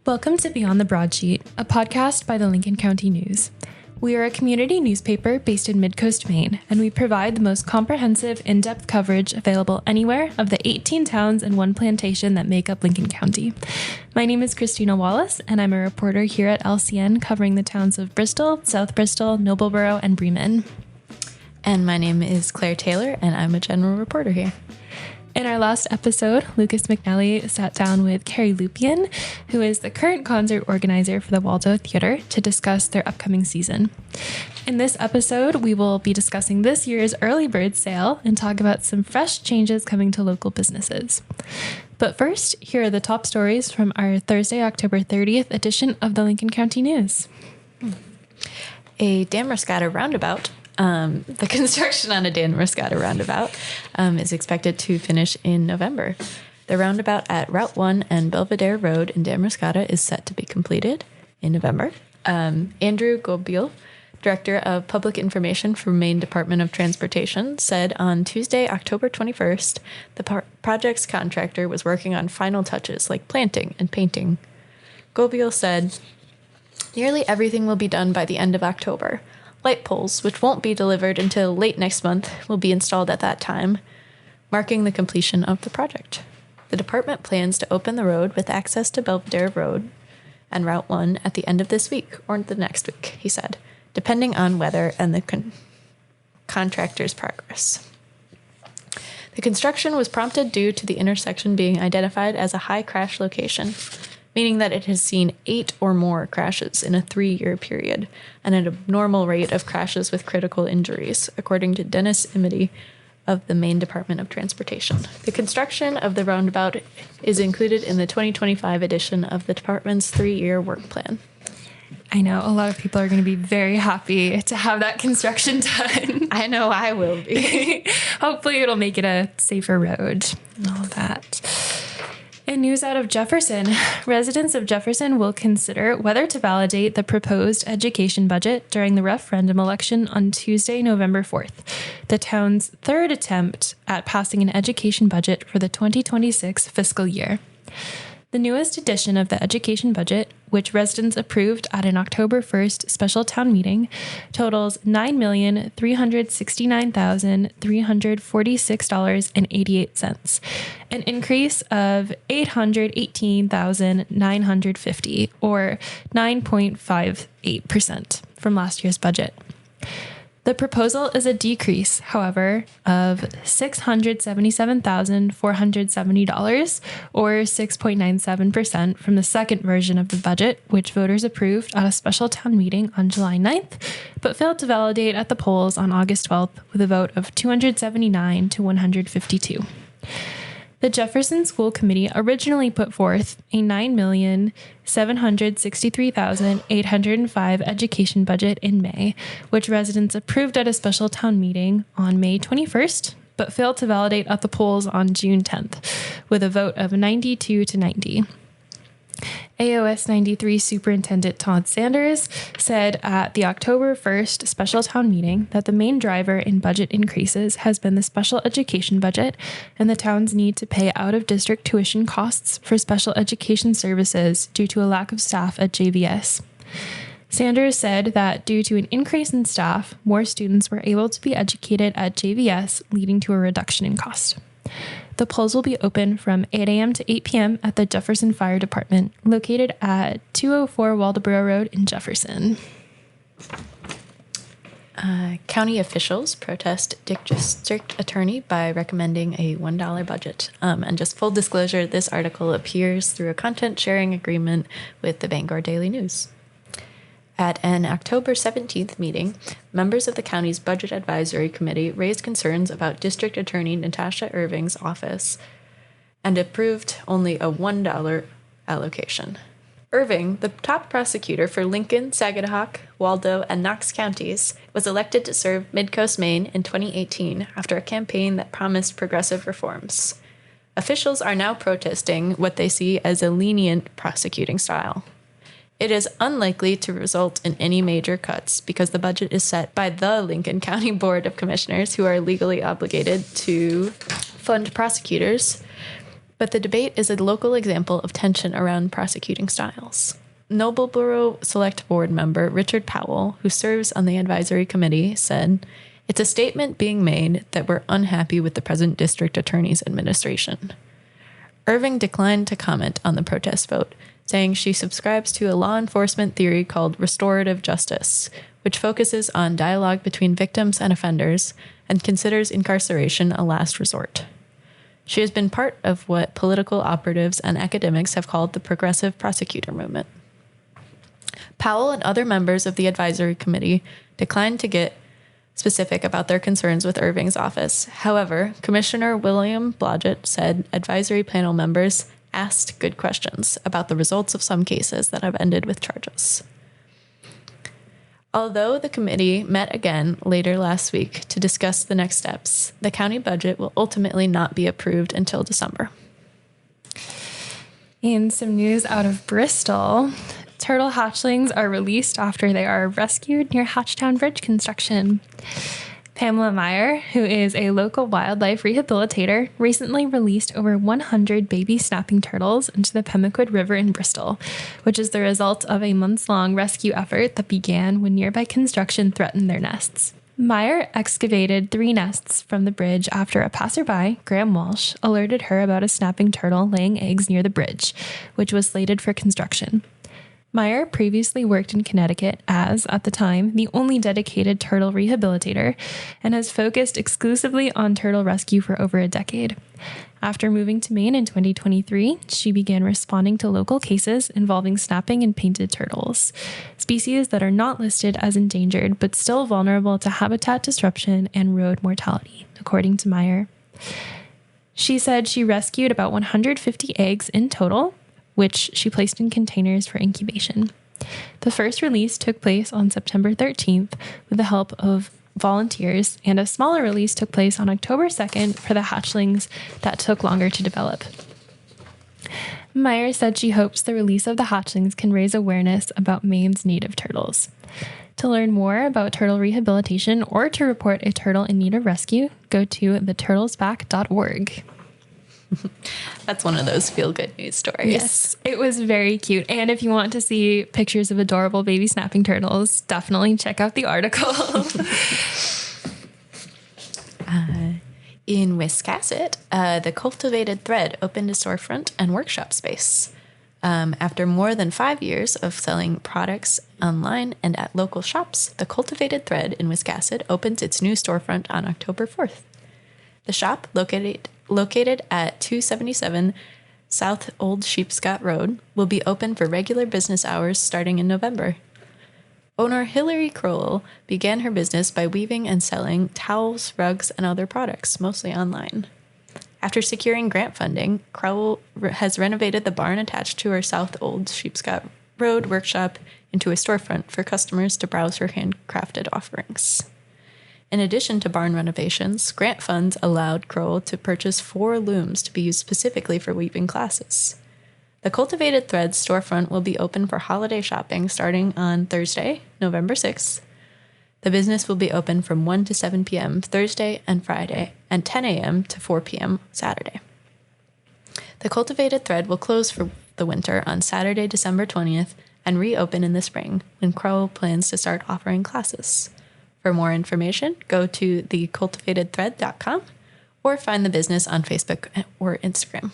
Welcome to Beyond the Broadsheet, a podcast by the Lincoln County News. We are a community newspaper based in Midcoast, Maine, and we provide the most comprehensive, in-depth coverage available anywhere of the 18 towns and one plantation that make up Lincoln County. My name is Christina Wallace, and I'm a reporter here at LCN covering the towns of Bristol, South Bristol, Noblesboro, and Bremen. And my name is Claire Taylor, and I'm a general reporter here. In our last episode, Lucas McNally sat down with Carrie Lupian, who is the current concert organizer for the Waldo Theater, to discuss their upcoming season. In this episode, we will be discussing this year's early bird sale and talk about some fresh changes coming to local businesses. But first, here are the top stories from our Thursday, October 30th edition of the Lincoln County News. A Damariscotta roundabout. The construction on a Damariscotta roundabout is expected to finish in November. The roundabout at Route 1 and Belvedere Road in Damariscotta is set to be completed in November. Andrew Gobiel, Director of Public Information for Maine Department of Transportation, said on Tuesday, October 21st, the project's contractor was working on final touches like planting and painting. Gobiel said, "Nearly everything will be done by the end of October. Light poles, which won't be delivered until late next month, will be installed at that time, marking the completion of the project. The department plans to open the road with access to Belvedere Road and Route 1 at the end of this week or the next week," he said, depending on weather and the contractor's progress. The construction was prompted due to the intersection being identified as a high crash location, meaning that it has seen 8 or more crashes in a 3-year period, and an abnormal rate of crashes with critical injuries, according to Dennis Imity of the Maine Department of Transportation. The construction of the roundabout is included in the 2025 edition of the department's 3-year work plan. I know a lot of people are going to be very happy to have that construction done. I know I will be. Hopefully it'll make it a safer road and all that. In news out of Jefferson, residents of Jefferson will consider whether to validate the proposed education budget during the referendum election on Tuesday, November 4th, the town's third attempt at passing an education budget for the 2026 fiscal year. The newest edition of the education budget, which residents approved at an October 1st special town meeting, totals $9,369,346.88, an increase of $818,950, or 9.58% from last year's budget. The proposal is a decrease, however, of $677,470, or 6.97% from the second version of the budget, which voters approved at a special town meeting on July 9th, but failed to validate at the polls on August 12th with a vote of 279 to 152. The Jefferson School Committee originally put forth a $9,763,805 education budget in May, which residents approved at a special town meeting on May 21st, but failed to validate at the polls on June 10th, with a vote of 92 to 90. AOS 93 Superintendent Todd Sanders said at the October 1st special town meeting that the main driver in budget increases has been the special education budget and the town's need to pay out-of-district tuition costs for special education services due to a lack of staff at JVS. Sanders said that due to an increase in staff, more students were able to be educated at JVS, leading to a reduction in cost. The polls will be open from 8 a.m. to 8 p.m. at the Jefferson Fire Department, located at 204 Waldoboro Road in Jefferson. County officials protest district attorney by recommending a $1 budget. And just full disclosure, this article appears through a content sharing agreement with the Bangor Daily News. At an October 17th meeting, members of the county's Budget Advisory Committee raised concerns about District Attorney Natasha Irving's office and approved only a $1 allocation. Irving, the top prosecutor for Lincoln, Saginaw, Waldo, and Knox counties, was elected to serve Midcoast, Maine in 2018 after a campaign that promised progressive reforms. Officials are now protesting what they see as a lenient prosecuting style. It is unlikely to result in any major cuts because the budget is set by the Lincoln County Board of Commissioners, who are legally obligated to fund prosecutors. But the debate is a local example of tension around prosecuting styles. Nobleboro Select Board member Richard Powell, who serves on the advisory committee, said, "It's a statement being made that we're unhappy with the present district attorney's administration." Irving declined to comment on the protest vote, saying she subscribes to a law enforcement theory called restorative justice, which focuses on dialogue between victims and offenders and considers incarceration a last resort. She has been part of what political operatives and academics have called the progressive prosecutor movement. Powell and other members of the advisory committee declined to get specific about their concerns with Irving's office. However, Commissioner William Blodgett said advisory panel members asked good questions about the results of some cases that have ended with charges. Although the committee met again later last week to discuss the next steps, the county budget will ultimately not be approved until December. In some news out of Bristol, turtle hatchlings are released after they are rescued near Hatchtown Bridge construction. Pamela Meyer, who is a local wildlife rehabilitator, recently released over 100 baby snapping turtles into the Pemaquid River in Bristol, which is the result of a months-long rescue effort that began when nearby construction threatened their nests. Meyer excavated 3 nests from the bridge after a passerby, Graham Walsh, alerted her about a snapping turtle laying eggs near the bridge, which was slated for construction. Meyer previously worked in Connecticut as, at the time, the only dedicated turtle rehabilitator and has focused exclusively on turtle rescue for over a decade. After moving to Maine in 2023, she began responding to local cases involving snapping and painted turtles, species that are not listed as endangered but still vulnerable to habitat disruption and road mortality, according to Meyer. She said she rescued about 150 eggs in total, which she placed in containers for incubation. The first release took place on September 13th with the help of volunteers, and a smaller release took place on October 2nd for the hatchlings that took longer to develop. Meyer said she hopes the release of the hatchlings can raise awareness about Maine's native turtles. To learn more about turtle rehabilitation or to report a turtle in need of rescue, go to theturtlesback.org. That's one of those feel-good news stories. Yes, it was very cute. And if you want to see pictures of adorable baby snapping turtles, definitely check out the article. In Wiscasset, the Cultivated Thread opened a storefront and workshop space. After more than 5 years of selling products online and at local shops, the Cultivated Thread in Wiscasset opens its new storefront on October 4th. The shop, located at 277 South Old Sheepscot Road, will be open for regular business hours starting in November. Owner Hillary Crowell began her business by weaving and selling towels, rugs, and other products, mostly online. After securing grant funding, Crowell has renovated the barn attached to her South Old Sheepscot Road workshop into a storefront for customers to browse her handcrafted offerings. In addition to barn renovations, grant funds allowed Crowell to purchase 4 looms to be used specifically for weaving classes. The Cultivated Thread storefront will be open for holiday shopping starting on Thursday, November 6th. The business will be open from 1 to 7 p.m. Thursday and Friday, and 10 a.m. to 4 p.m. Saturday. The Cultivated Thread will close for the winter on Saturday, December 20th, and reopen in the spring when Crowell plans to start offering classes. For more information, go to thecultivatedthread.com or find the business on Facebook or Instagram.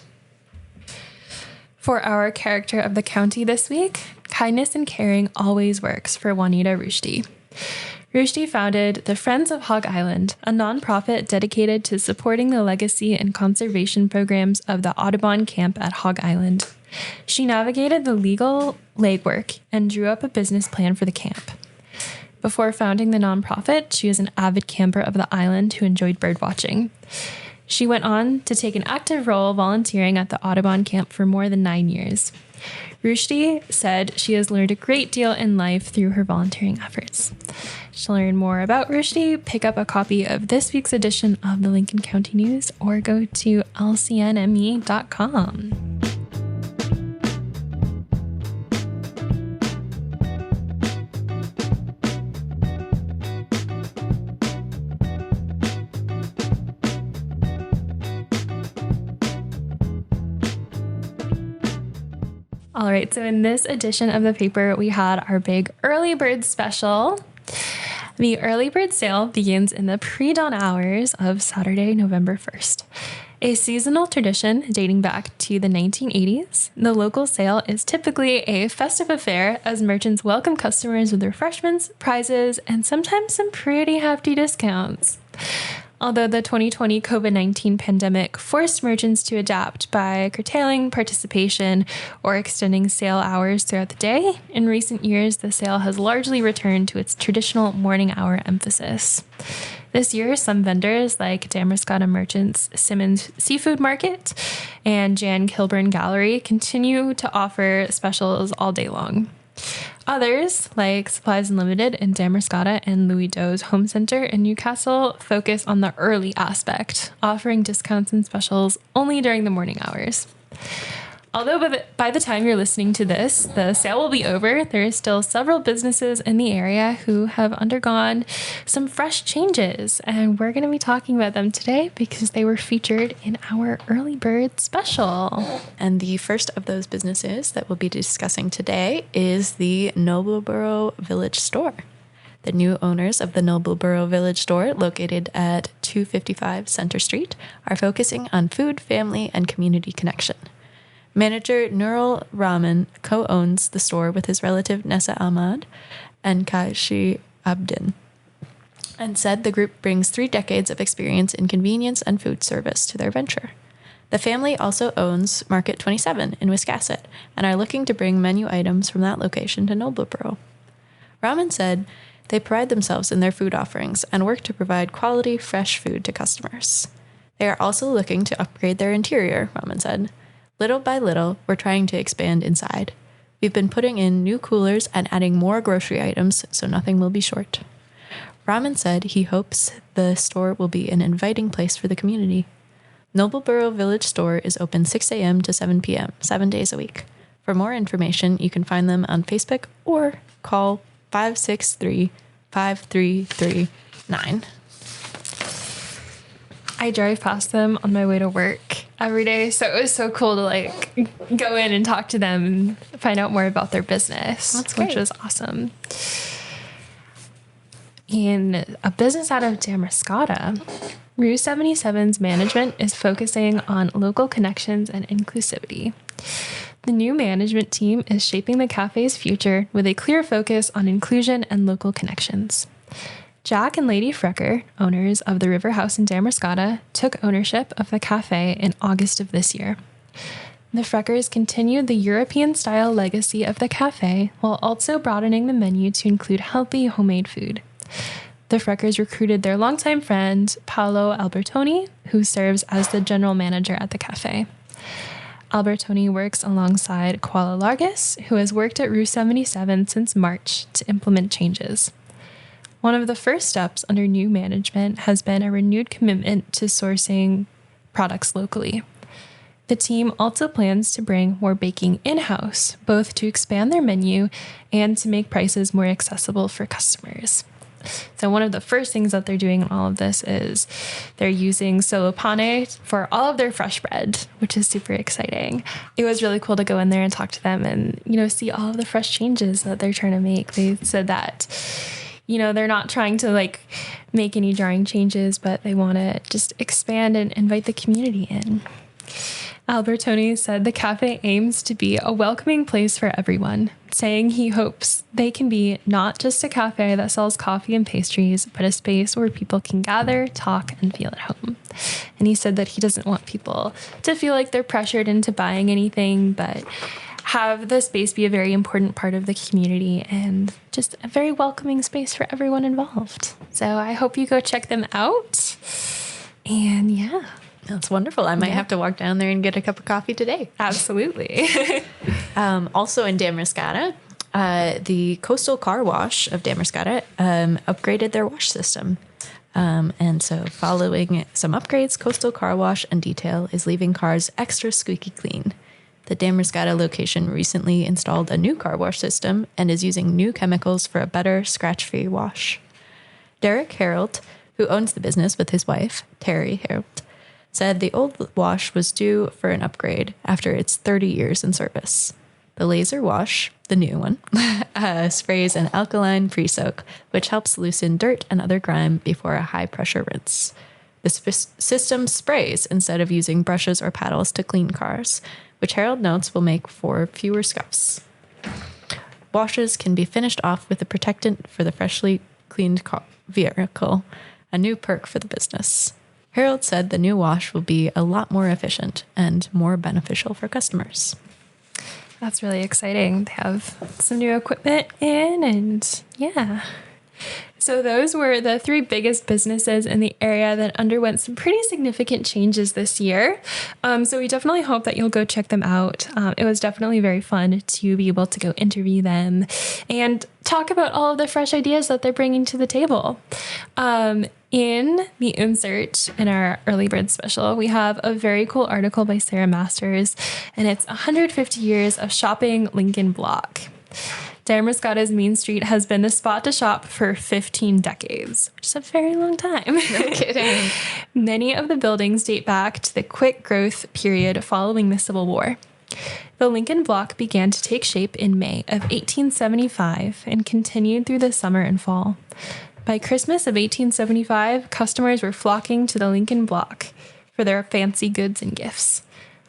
For our character of the county this week, kindness and caring always works for Juanita Rushdie. Rushdie founded the Friends of Hog Island, a nonprofit dedicated to supporting the legacy and conservation programs of the Audubon Camp at Hog Island. She navigated the legal legwork and drew up a business plan for the camp. Before founding the nonprofit, she was an avid camper of the island who enjoyed birdwatching. She went on to take an active role volunteering at the Audubon Camp for more than 9 years. Rushdie said she has learned a great deal in life through her volunteering efforts. To learn more about Rushdie, pick up a copy of this week's edition of the Lincoln County News or go to lcnme.com. All right, so in this edition of the paper, we had our big early bird special. The early bird sale begins in the pre-dawn hours of Saturday, November 1st. A seasonal tradition dating back to the 1980s, the local sale is typically a festive affair as merchants welcome customers with refreshments, prizes, and sometimes some pretty hefty discounts. Although the 2020 COVID-19 pandemic forced merchants to adapt by curtailing participation or extending sale hours throughout the day, in recent years the sale has largely returned to its traditional morning hour emphasis. This year, some vendors like Damariscotta Merchants Simmons Seafood Market and Jan Kilburn Gallery continue to offer specials all day long. Others, like Supplies Unlimited in Damariscotta and Louis Doe's Home Center in Newcastle, focus on the early aspect, offering discounts and specials only during the morning hours. Although by the time you're listening to this, the sale will be over, there are still several businesses in the area who have undergone some fresh changes, and we're going to be talking about them today because they were featured in our Early Bird special. And the first of those businesses that we'll be discussing today is the Nobleboro Village Store. The new owners of the Nobleboro Village Store, located at 255 Center Street, are focusing on food, family, and community connection. Manager Nurul Rahman co-owns the store with his relative Nessa Ahmad and Kaishi Abdin, and said the group brings 3 decades of experience in convenience and food service to their venture. The family also owns Market 27 in Wiscasset and are looking to bring menu items from that location to Nobleboro. Rahman said they pride themselves in their food offerings and work to provide quality, fresh food to customers. They are also looking to upgrade their interior, Rahman said. Little by little, we're trying to expand inside. We've been putting in new coolers and adding more grocery items so nothing will be short. Rahman said he hopes the store will be an inviting place for the community. Nobleboro Village Store is open 6 a.m. to 7 p.m., 7 days a week. For more information, you can find them on Facebook or call 563-5339. I drive past them on my way to work every day, so it was so cool to go in and talk to them and find out more about their business. That's great. Which was awesome. In a business out of Damariscotta, Rue 77's management is focusing on local connections and inclusivity. The new management team is shaping the cafe's future with a clear focus on inclusion and local connections. Jack and Lady Frecker, owners of the River House in Damariscotta, took ownership of the cafe in August of this year. The Freckers continued the European-style legacy of the cafe while also broadening the menu to include healthy homemade food. The Freckers recruited their longtime friend, Paolo Albertoni, who serves as the general manager at the cafe. Albertoni works alongside Koala Largus, who has worked at Rue 77 since March to implement changes. One of the first steps under new management has been a renewed commitment to sourcing products locally. The team also plans to bring more baking in-house, both to expand their menu and to make prices more accessible for customers. So one of the first things that they're doing in all of this is they're using solo pane for all of their fresh bread, which is super exciting. It was really cool to go in there and talk to them and, see all of the fresh changes that they're trying to make. They said that they're not trying to make any jarring changes, but they want to just expand and invite the community in. Albertoni said the cafe aims to be a welcoming place for everyone, saying he hopes they can be not just a cafe that sells coffee and pastries, but a space where people can gather, talk, and feel at home. And he said that he doesn't want people to feel like they're pressured into buying anything, but have the space be a very important part of the community and just a very welcoming space for everyone involved. So I hope you go check them out. And yeah. That's wonderful. I might have to walk down there and get a cup of coffee today. Absolutely. Also in Damariscotta, the Coastal Car Wash of Damariscotta upgraded their wash system. And so following some upgrades, Coastal Car Wash and Detail is leaving cars extra squeaky clean. The Damariscotta location recently installed a new car wash system and is using new chemicals for a better scratch-free wash. Derek Harold, who owns the business with his wife, Terry Harold, said the old wash was due for an upgrade after its 30 years in service. The laser wash, the new one, sprays an alkaline pre-soak, which helps loosen dirt and other grime before a high-pressure rinse. The system sprays instead of using brushes or paddles to clean cars, which Harold notes will make for fewer scuffs. Washes can be finished off with a protectant for the freshly cleaned vehicle, a new perk for the business. Harold said the new wash will be a lot more efficient and more beneficial for customers. That's really exciting. They have some new equipment in, and yeah. So those were the 3 biggest businesses in the area that underwent some pretty significant changes this year. So we definitely hope that you'll go check them out. It was definitely very fun to be able to go interview them and talk about all of the fresh ideas that they're bringing to the table. In the insert in our early bird special, we have a very cool article by Sarah Masters, and it's 150 years of shopping Lincoln Block. Damariscotta's Main Street has been the spot to shop for 15 decades, which is a very long time. No kidding. Many of the buildings date back to the quick growth period following the Civil War. The Lincoln Block began to take shape in May of 1875 and continued through the summer and fall. By Christmas of 1875, customers were flocking to the Lincoln Block for their fancy goods and gifts.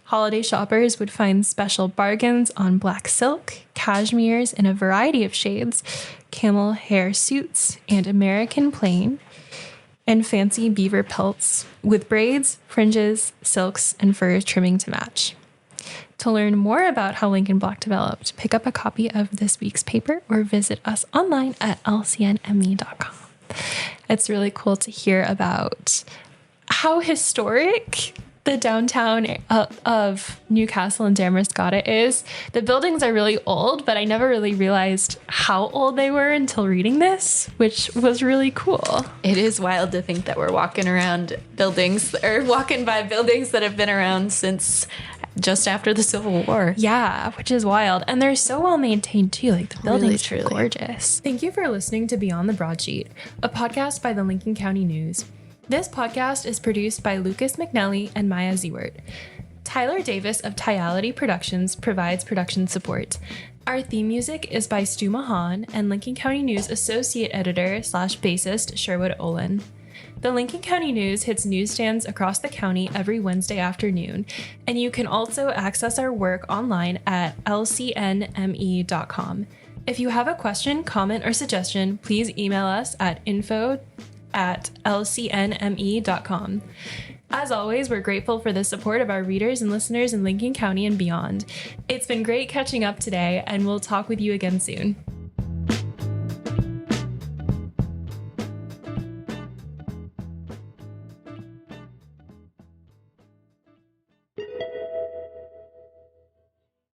Holiday shoppers would find special bargains on black silk, cashmeres in a variety of shades, camel hair suits, and American plain, and fancy beaver pelts with braids, fringes, silks, and furs trimming to match. To learn more about how Lincoln Block developed, pick up a copy of this week's paper or visit us online at lcnme.com. It's really cool to hear about how historic the downtown of Newcastle and Damariscotta is. The buildings are really old, but I never really realized how old they were until reading this, which was really cool. It is wild to think that we're walking around buildings or walking by buildings that have been around since just after the Civil War. Yeah, which is wild. And they're so well maintained too. Like the buildings Really, are gorgeous. Thank you for listening to Beyond the Broadsheet, a podcast by the Lincoln County News. This podcast is produced by Lucas McNally and Maya Zewert. Tyler Davis of Tyality Productions provides production support. Our theme music is by Stu Mahan and Lincoln County News Associate Editor/Bassist Sherwood Olin. The Lincoln County News hits newsstands across the county every Wednesday afternoon, and you can also access our work online at lcnme.com. If you have a question, comment, or suggestion, please email us at info@lcnme.com. As always, we're grateful for the support of our readers and listeners in Lincoln County and beyond. It's been great catching up today, and we'll talk with you again soon.